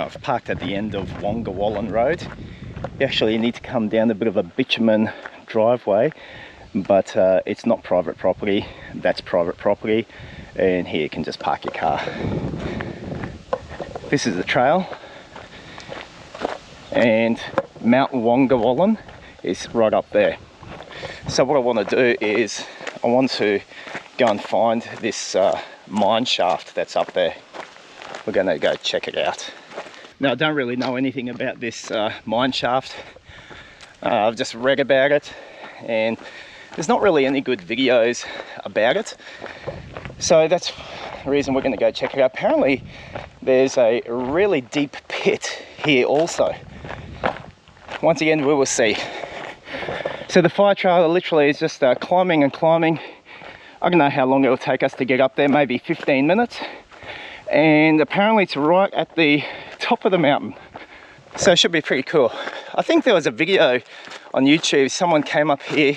I've parked at the end of Wongawallan Road. You actually need to come down a bit of a bitumen driveway, but it's not private property. That's private property, and here you can just park your car. This is the trail, and Mount Wongawallan is right up there. So what I want to do is I want to go and find this mine shaft that's up there. We're going to go check it out. Now, I don't really know anything about this mine shaft. I've just read about it, and there's not really any good videos about it. So that's the reason we're going to go check it out. Apparently, there's a really deep pit here also. Once again, we will see. So the fire trail literally is just climbing and climbing. I don't know how long it'll take us to get up there, maybe 15 minutes. And apparently it's right at the top of the mountain. So it should be pretty cool. I think there was a video on YouTube, someone came up here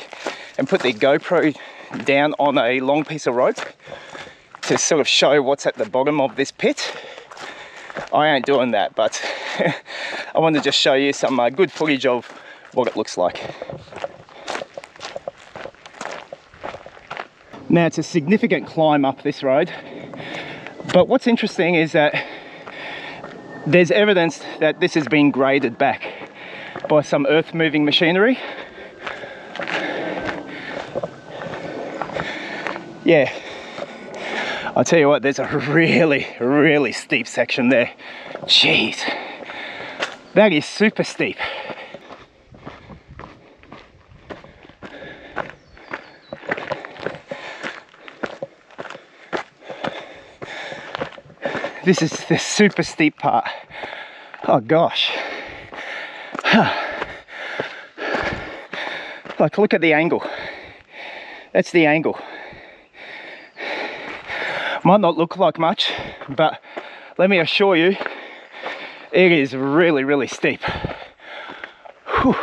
and put their GoPro down on a long piece of rope to sort of show what's at the bottom of this pit. I ain't doing that, but I wanted to just show you some good footage of what it looks like. Now, it's a significant climb up this road, but what's interesting is that there's evidence that this has been graded back by some earth moving machinery. Yeah, I'll tell you what, there's a really steep section there. Jeez, that is super steep. This is the super steep part. Oh gosh. Like, look at the angle. That's the angle. Might not look like much, but let me assure you, it is really steep. Whew.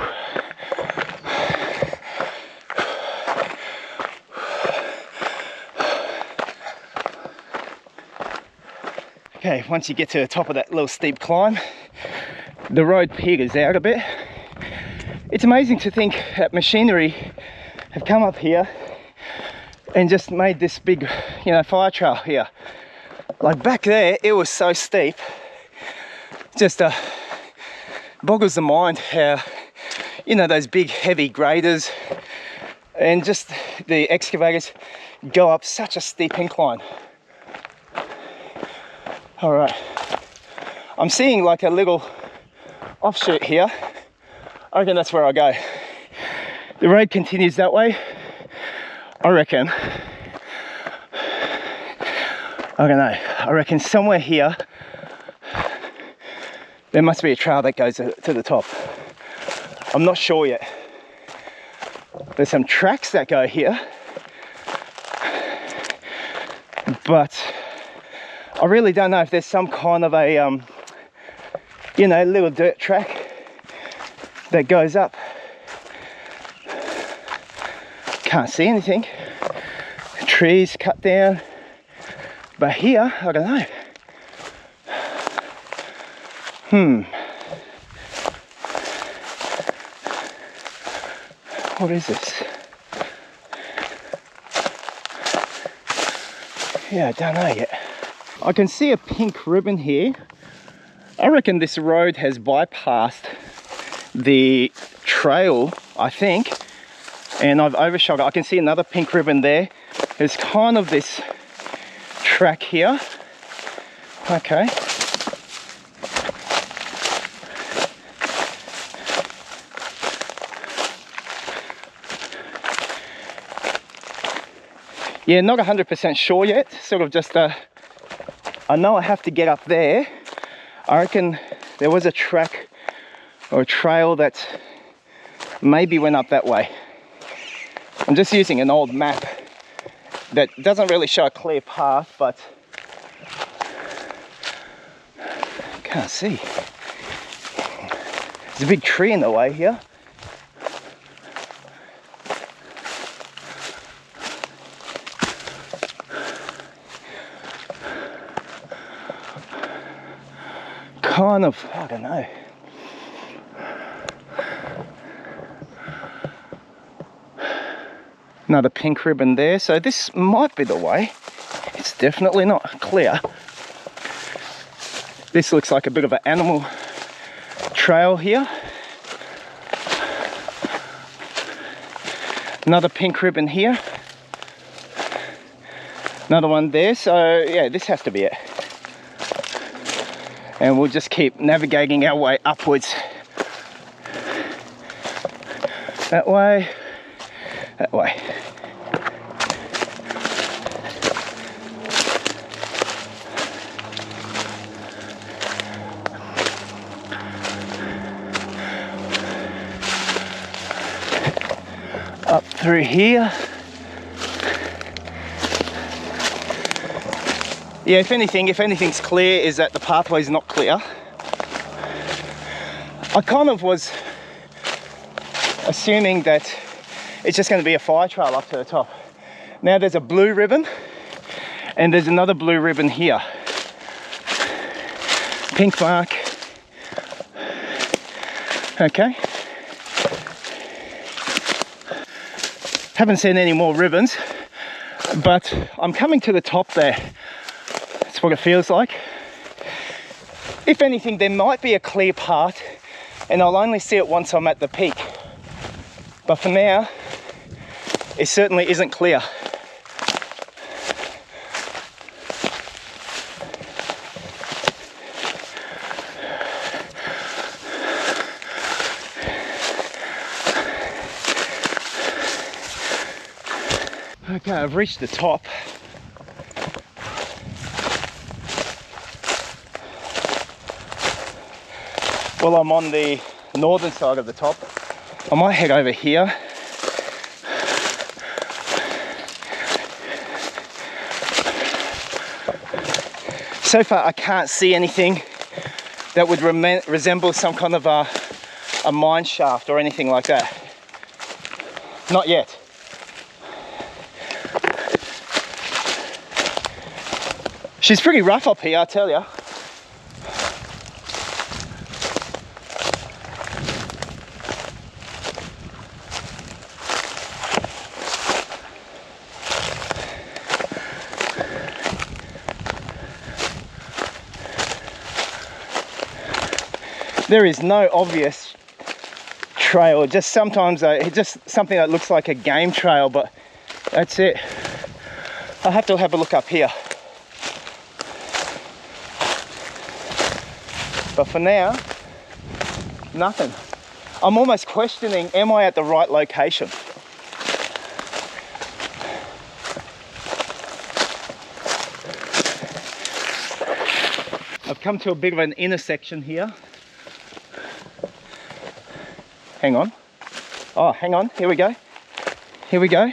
Okay, once you get to the top of that little steep climb, the road peters out a bit. It's amazing to think that machinery have come up here and just made this big, you know, fire trail here. Like back there, it was so steep. Just boggles the mind how, you know, those big heavy graders and just the excavators go up such a steep incline. All right, I'm seeing like a little offshoot here. I reckon that's where I go. The road continues that way. I reckon, I don't know, I reckon somewhere here there must be a trail that goes to the top. I'm not sure yet. There's some tracks that go here, but I really don't know if there's some kind of a, you know, little dirt track that goes up. Can't see anything. Trees cut down. But here, I don't know. What is this? Yeah, I don't know yet. I can see a pink ribbon here. I reckon this road has bypassed the trail, I think, and I've overshot it. I can see another pink ribbon there. There's kind of this track here. Okay. Yeah, not 100% sure yet. Sort of just I know I have to get up there. I reckon there was a track or a trail that maybe went up that way. I'm just using an old map that doesn't really show a clear path, but can't see. There's a big tree in the way here. kind of, I don't know. Another pink ribbon there, so this might be the way. It's definitely not clear. This looks like a bit of an animal trail here. Another pink ribbon here. Another one there, so yeah, this has to be it. And we'll just keep navigating our way upwards. That way, that way. Up through here. Yeah, if anything's clear, is that the pathway's not clear. I kind of was assuming that it's just going to be a fire trail up to the top. Now there's a blue ribbon, and there's another blue ribbon here. Pink mark. Okay. Haven't seen any more ribbons, but I'm coming to the top there. That's what it feels like. If anything, there might be a clear part, and I'll only see it once I'm at the peak. But for now, it certainly isn't clear. Okay, I've reached the top. Well, I'm on the northern side of the top. I might head over here. So far I can't see anything that would resemble some kind of a mine shaft or anything like that. Not yet. She's pretty rough up here, I tell you. There is no obvious trail, just sometimes just something that looks like a game trail, but that's it. I'll have to have a look up here. But for now, nothing. I'm almost questioning, am I at the right location? I've come to a bit of an intersection here. Hang on. Oh, hang on. Here we go. Here we go.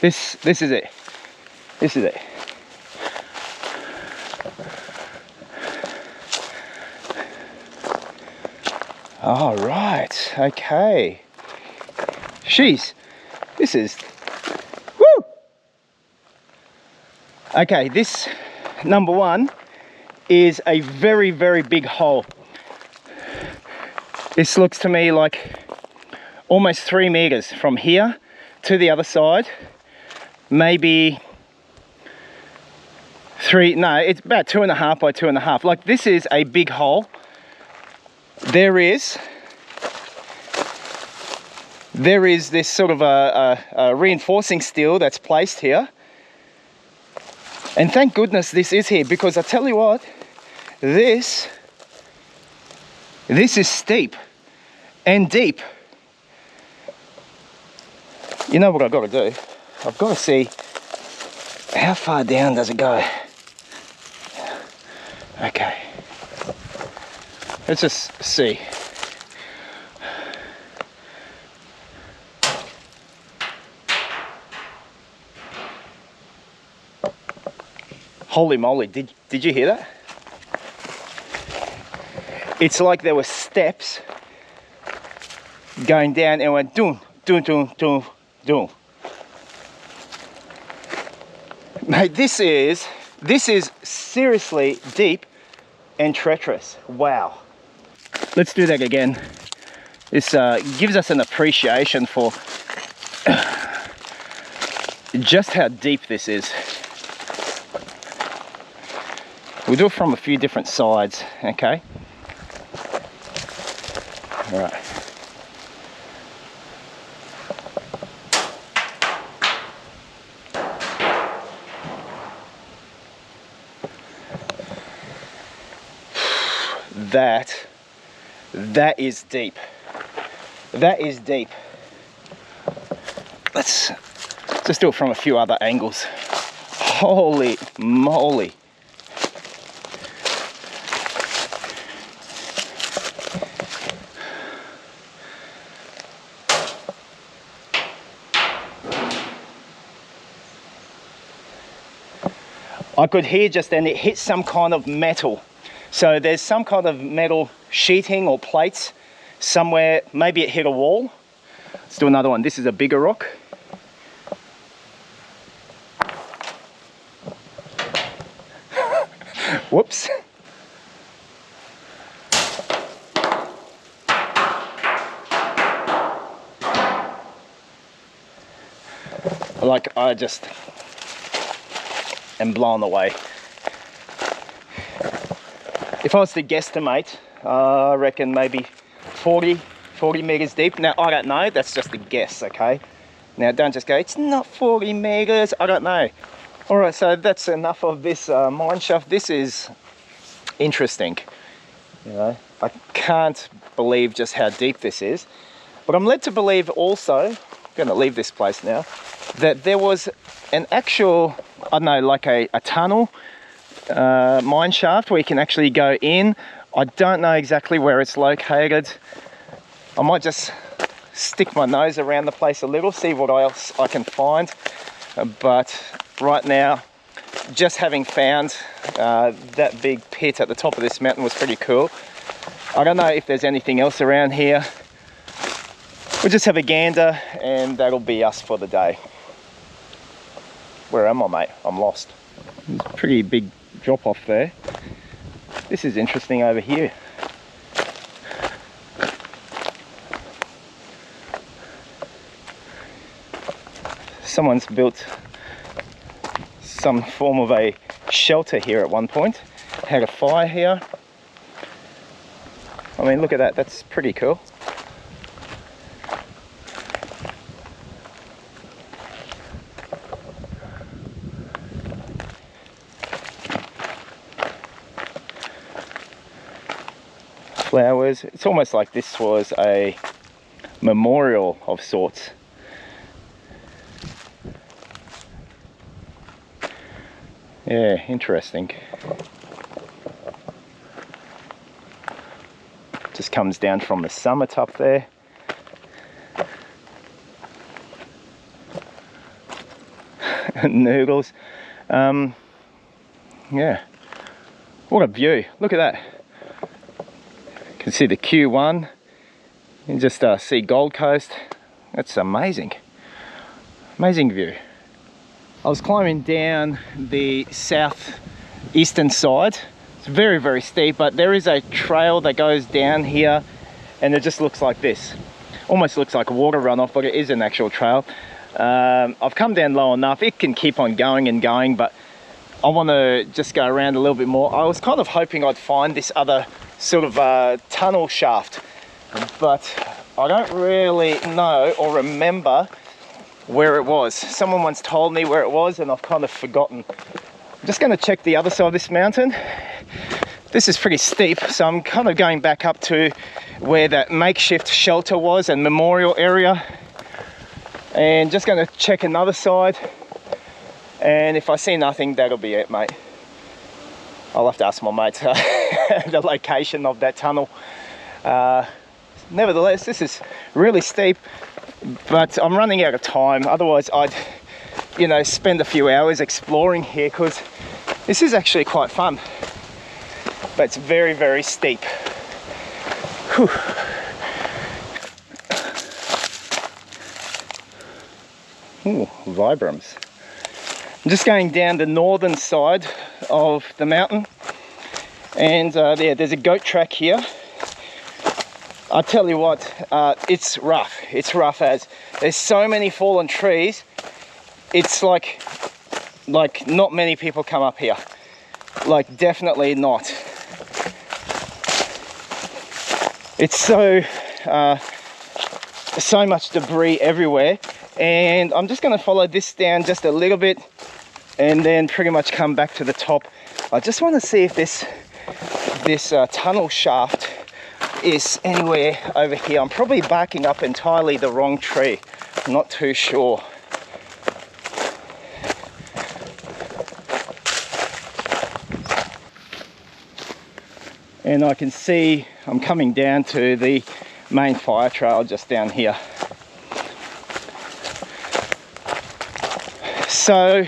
This is it. This is it. All right. Okay. Jeez. This is. Woo! Okay. This number one is a very, very big hole. This looks to me like almost 3 meters from here to the other side. Maybe it's about 2.5 by 2.5. Like, this is a big hole. There is this sort of a reinforcing steel that's placed here. And thank goodness this is here, because I tell you what, this is steep and deep. You know what I've got to do? I've got to see how far down does it go. Okay. Let's just see. Holy moly, did you hear that? It's like there were steps going down and went doom, doom, doom, doom, doom. Mate, this is This is seriously deep and treacherous. Wow. Let's do that again. This gives us an appreciation for just how deep this is. We'll do it from a few different sides, okay? All right. That is deep. That is deep. Let's just do it from a few other angles. Holy moly. I could hear just then it hit some kind of metal. So there's some kind of metal sheeting or plates somewhere. Maybe it hit a wall. Let's do another one. This is a bigger rock. Whoops. Like, I just am blown away. If I was to guesstimate, I reckon maybe 40 meters deep. Now, I don't know, that's just a guess, okay? Now, don't just go, it's not 40 meters, I don't know. All right, so that's enough of this mine shaft. This is interesting. You know, I can't believe just how deep this is. But I'm led to believe also, I'm gonna leave this place now, that there was an actual, I don't know, like a tunnel, mine shaft where you can actually go in. I don't know exactly where it's located. I might just stick my nose around the place a little, see what else I can find. But right now, just having found that big pit at the top of this mountain was pretty cool. I don't know if there's anything else around here. We'll just have a gander and that'll be us for the day. Where am I, mate? I'm lost. There's a pretty big drop off there. This is interesting over here. Someone's built some form of a shelter here at one point. Had a fire here. I mean, look at that, that's pretty cool. Flowers. It's almost like this was a memorial of sorts. Yeah, interesting. Just comes down from the summit up there. Noodles. Yeah. What a view. Look at that. You can see the Q1. You can just see Gold Coast. That's amazing. Amazing view. I was climbing down the southeastern side. It's very, very steep, but there is a trail that goes down here and it just looks like this. Almost looks like a water runoff, but it is an actual trail. I've come down low enough. It can keep on going and going, but I want to just go around a little bit more. I was kind of hoping I'd find this other sort of tunnel shaft, but I don't really know or remember where it was. Someone once told me where it was and I've kind of forgotten. I'm just going to check the other side of this mountain. This is pretty steep, so I'm kind of going back up to where that makeshift shelter was and memorial area, and just going to check another side, and if I see nothing, that'll be it, mate. I'll have to ask my mates the location of that tunnel. Nevertheless, this is really steep, but I'm running out of time. Otherwise I'd, you know, spend a few hours exploring here, because this is actually quite fun, but it's very, very steep. Whew. Ooh, Vibrams. I'm just going down the northern side of the mountain. And yeah, there's a goat track here. I tell you what, it's rough. It's rough as there's so many fallen trees. It's like not many people come up here. Like, definitely not. It's so much debris everywhere, and I'm just going to follow this down just a little bit and then pretty much come back to the top. I just want to see if this tunnel shaft is anywhere over here. I'm probably barking up entirely the wrong tree. I'm not too sure. And I can see I'm coming down to the main fire trail just down here. So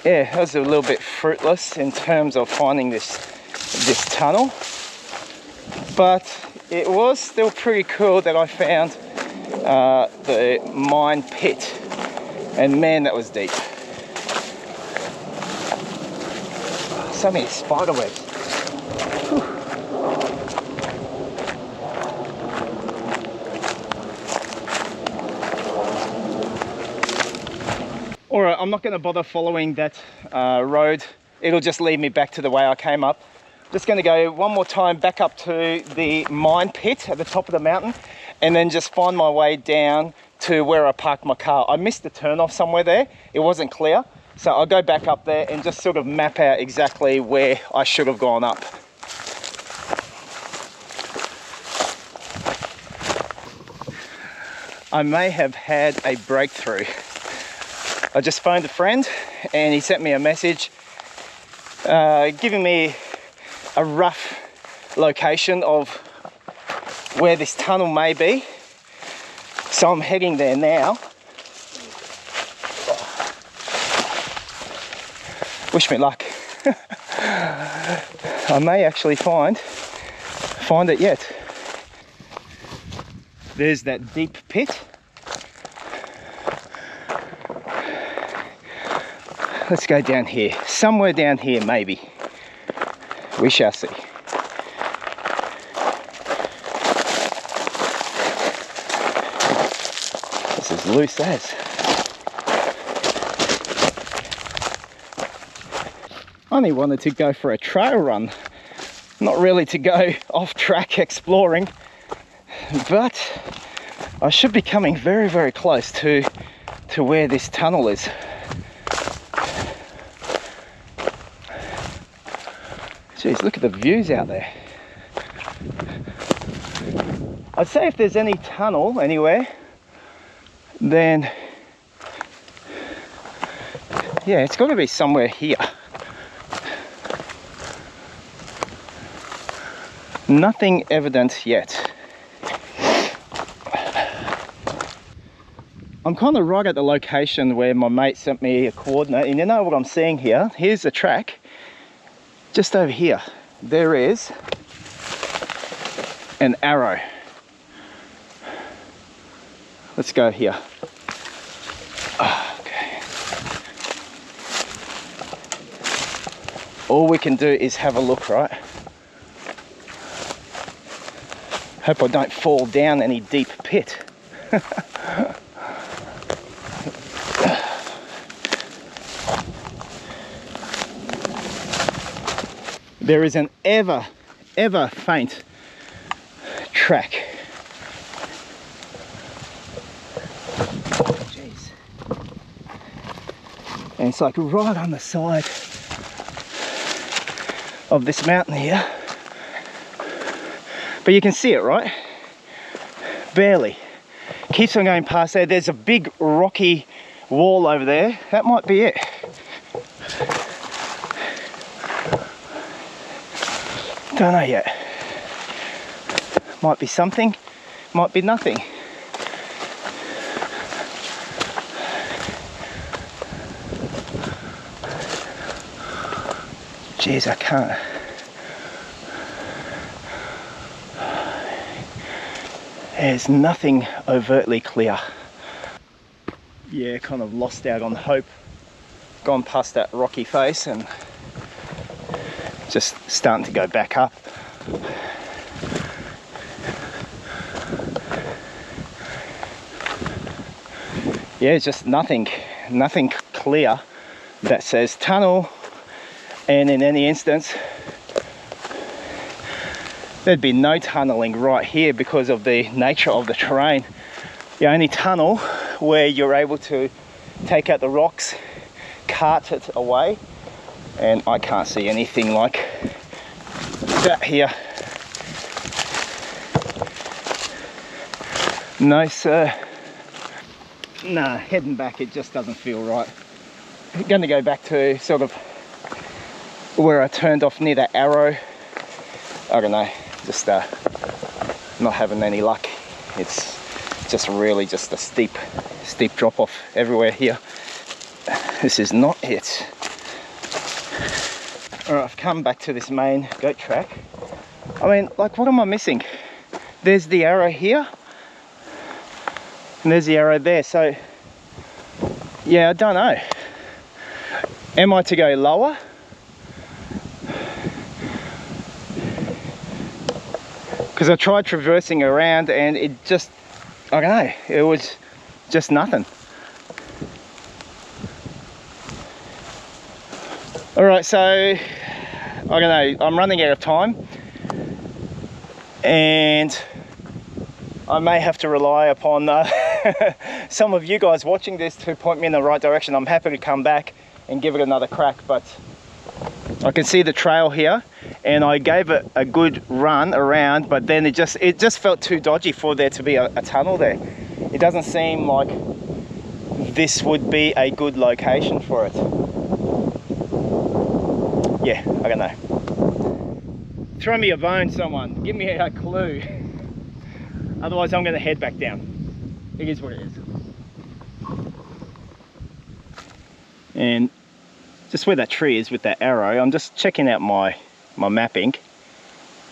yeah, that was a little bit fruitless in terms of finding this tunnel, but it was still pretty cool that I found the mine pit, and man, that was deep. So many spider webs. Alright, I'm not going to bother following that road. It'll just lead me back to the way I came up. Just going to go one more time back up to the mine pit at the top of the mountain, and then just find my way down to where I parked my car. I missed the turn off somewhere there. It wasn't clear. So I'll go back up there and just sort of map out exactly where I should have gone up. I may have had a breakthrough. I just phoned a friend and he sent me a message giving me a rough location of where this tunnel may be. So I'm heading there now. Wish me luck. I may actually find it yet. There's that deep pit. Let's go down here. Somewhere down here, maybe. We shall see. This is loose as. I only wanted to go for a trail run, not really to go off track exploring, but I should be coming very, very close to where this tunnel is. Jeez, look at the views out there. I'd say if there's any tunnel anywhere, then yeah, it's got to be somewhere here. Nothing evident yet. I'm kind of right at the location where my mate sent me a coordinate, and you know what I'm seeing here? Here's the track. Just over here, there is an arrow. Let's go here. Okay. All we can do is have a look, right? Hope I don't fall down any deep pit. There is an ever faint track. Jeez. And it's like right on the side of this mountain here. But you can see it, right? Barely. Keeps on going past there. There's a big rocky wall over there. That might be it. Don't know yet. Might be something, might be nothing. Jeez, I can't. There's nothing overtly clear. Yeah, kind of lost out on hope gone past that rocky face and just starting to go back up. Yeah, it's just nothing clear that says tunnel, and in any instance there'd be no tunneling right here because of the nature of the terrain. The only tunnel where you're able to take out the rocks, cart it away, and I can't see anything like that here. No sir. Nah, heading back it just doesn't feel right. I'm going to go back to sort of where I turned off near that arrow. I don't know, just not having any luck. It's just really just a steep drop off everywhere here. This is not it. Alright, I've come back to this main goat track. I mean, like, what am I missing? There's the arrow here and there's the arrow there, so yeah, I don't know. Am I to go lower? Because I tried traversing around and it just, I don't know, it was just nothing. Alright, so I don't know, I'm running out of time and I may have to rely upon some of you guys watching this to point me in the right direction. I'm happy to come back and give it another crack, but I can see the trail here and I gave it a good run around, but then it just felt too dodgy for there to be a tunnel there. It doesn't seem like this would be a good location for it. Yeah, I don't know. Throw me a bone, someone. Give me a clue. Otherwise I'm going to head back down. It is what it is. And just where that tree is with that arrow, I'm just checking out my mapping.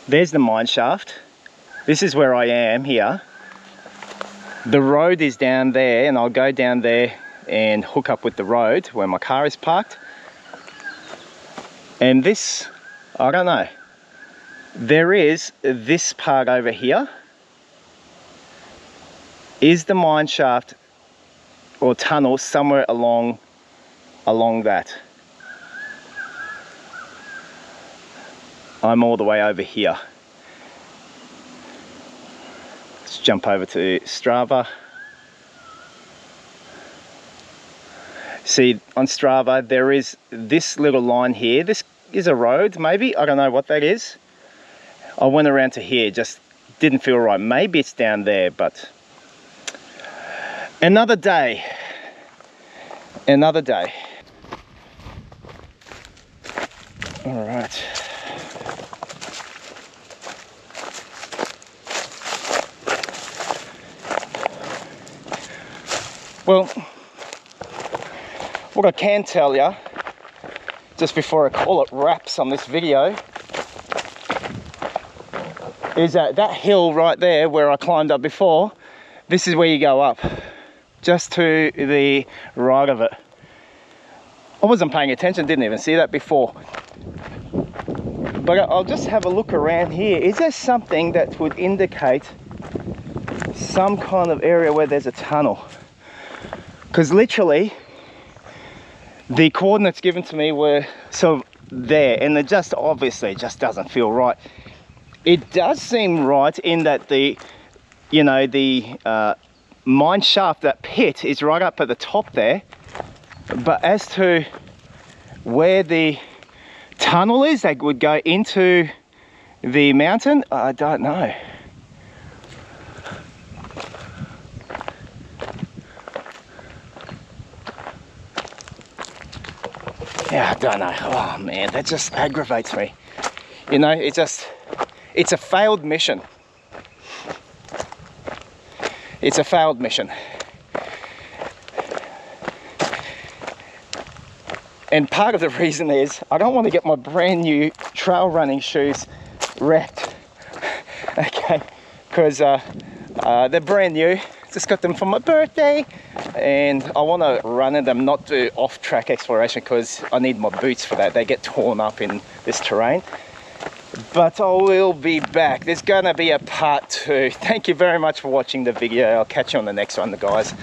There's the mine shaft. This is where I am here. The road is down there, and I'll go down there and hook up with the road where my car is parked. And this, I don't know. There is this part over here. Is the mine shaft or tunnel somewhere along that? I'm all the way over here. Let's jump over to Strava. See, on Strava there is this little line here. This is a road, maybe, I don't know what that is. I went around to here, just didn't feel right. Maybe it's down there, but another day. Another day. All right. Well, what I can tell you, just before I call it wraps on this video, is that hill right there where I climbed up before, this is where you go up, just to the right of it. I wasn't paying attention, didn't even see that before. But I'll just have a look around here. Is there something that would indicate some kind of area where there's a tunnel? Because literally, the coordinates given to me were sort of there, and it just obviously just doesn't feel right. It does seem right in that the mine shaft, that pit, is right up at the top there, but as to where the tunnel is that would go into the mountain, I don't know. Yeah, I don't know. Oh man, that just aggravates me. You know, it's a failed mission. It's a failed mission. And part of the reason is I don't want to get my brand new trail running shoes wrecked. Okay, because they're brand new. just got them for my birthday, and I want to run in them, not do off-track exploration because I need my boots for that. They get torn up in this terrain. But I will be back. There's gonna be a part 2. Thank you very much for watching the video. I'll catch you on the next one, guys.